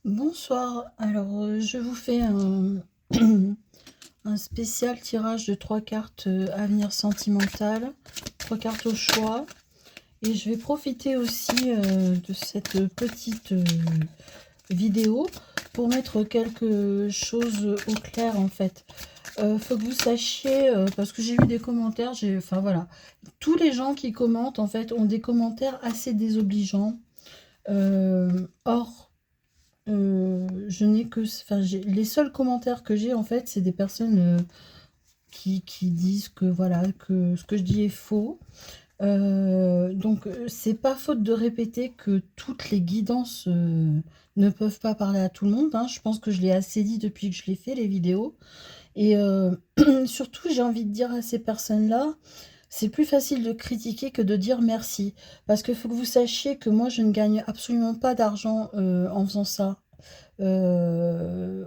Bonsoir, alors je vous fais un, un spécial tirage de 3 cartes avenir sentimental, 3 cartes au choix. Et je vais profiter aussi de cette petite vidéo pour mettre quelque chose au clair en fait. Faut que vous sachiez, parce que j'ai eu des commentaires, enfin voilà, tous les gens qui commentent en fait ont des commentaires assez désobligeants. Or, je n'ai que, enfin, les seuls commentaires que j'ai en fait, c'est des personnes qui disent que voilà, que ce que je dis est faux. Donc, c'est pas faute de répéter que toutes les guidances ne peuvent pas parler à tout le monde, hein. Je pense que je l'ai assez dit depuis que je l'ai fait, les vidéos. Et surtout, j'ai envie de dire à ces personnes-là, c'est plus facile de critiquer que de dire merci. Parce qu'il faut que vous sachiez que moi, je ne gagne absolument pas d'argent en faisant ça. Euh,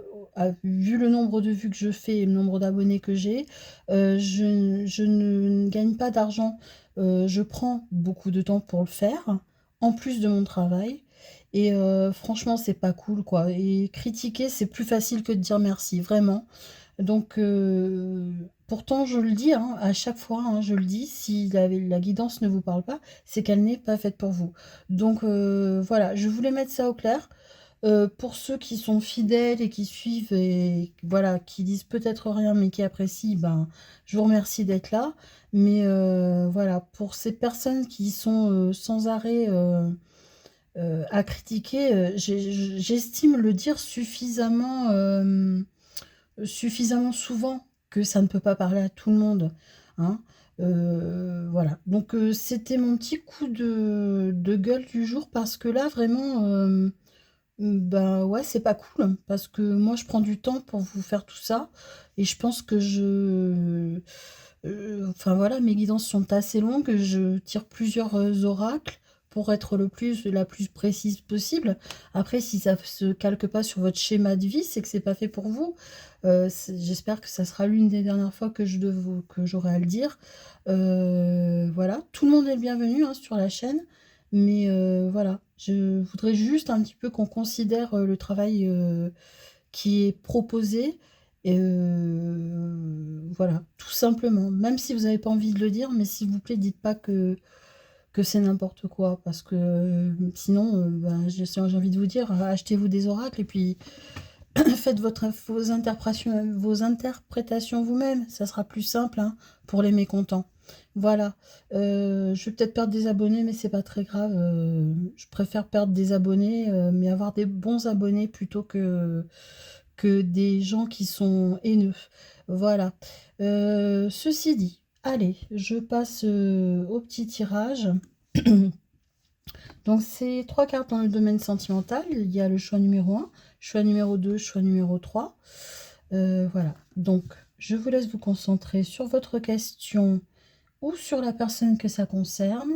Vu le nombre de vues que je fais et le nombre d'abonnés que j'ai, je ne gagne pas d'argent. Je prends beaucoup de temps pour le faire, en plus de mon travail. Et franchement, c'est pas cool, quoi. Et critiquer, c'est plus facile que de dire merci, vraiment. Donc, pourtant, je le dis, hein, à chaque fois, hein, je le dis, si la guidance ne vous parle pas, c'est qu'elle n'est pas faite pour vous. Donc, voilà, je voulais mettre ça au clair. Pour ceux qui sont fidèles et qui suivent et voilà, qui disent peut-être rien mais qui apprécient, ben, je vous remercie d'être là. Mais voilà, pour ces personnes qui sont sans arrêt à critiquer, j'estime le dire suffisamment souvent que ça ne peut pas parler à tout le monde, hein. Voilà, donc c'était mon petit coup de gueule du jour parce que là, vraiment, ben ouais, c'est pas cool hein, parce que moi je prends du temps pour vous faire tout ça et je pense que enfin voilà, mes guidances sont assez longues, je tire plusieurs oracles pour être la plus précise possible. Après, si ça se calque pas sur votre schéma de vie, c'est que c'est pas fait pour vous. J'espère que ça sera l'une des dernières fois que j'aurai à le dire. Voilà, tout le monde est le bienvenu hein, sur la chaîne. Mais voilà, je voudrais juste un petit peu qu'on considère le travail qui est proposé. Et voilà, tout simplement. Même si vous n'avez pas envie de le dire, mais s'il vous plaît, dites pas que c'est n'importe quoi. Parce que sinon, ben, j'ai envie de vous dire, achetez-vous des oracles et puis faites vos interprétations vous-même. Ça sera plus simple hein, pour les mécontents. Voilà. Je vais peut-être perdre des abonnés, mais c'est pas très grave. Je préfère perdre des abonnés, mais avoir des bons abonnés plutôt que des gens qui sont haineux. Voilà. Ceci dit, allez, je passe au petit tirage. Donc, c'est 3 cartes dans le domaine sentimental. Il y a le choix numéro 1, choix numéro 2, choix numéro 3. Voilà. Donc, je vous laisse vous concentrer sur votre question ou sur la personne que ça concerne.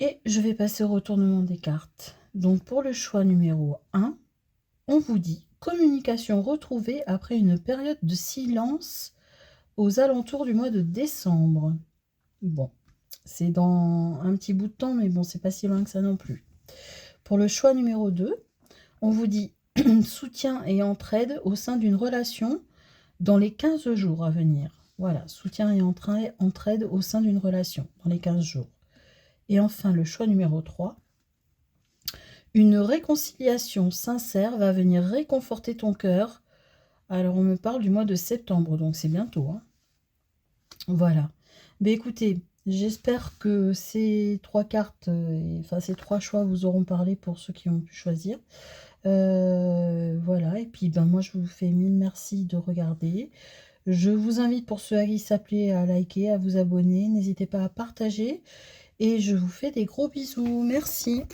Et je vais passer au retournement des cartes. Donc, pour le choix numéro 1, on vous dit communication retrouvée après une période de silence aux alentours du mois de décembre. Bon, c'est dans un petit bout de temps, mais bon, c'est pas si loin que ça non plus. Pour le choix numéro 2, on vous dit soutien et entraide au sein d'une relation dans les 15 jours à venir. Voilà, soutien et entraide au sein d'une relation dans les 15 jours. Et enfin, le choix numéro 3, une réconciliation sincère va venir réconforter ton cœur. Alors, on me parle du mois de septembre, donc c'est bientôt, hein. Voilà. Mais écoutez, j'espère que ces 3 cartes, enfin ces 3 choix vous auront parlé pour ceux qui ont pu choisir. Voilà, et puis ben moi je vous fais mille merci de regarder. Je vous invite pour ceux à qui s'appelait à liker, à vous abonner. N'hésitez pas à partager. Et je vous fais des gros bisous. Merci.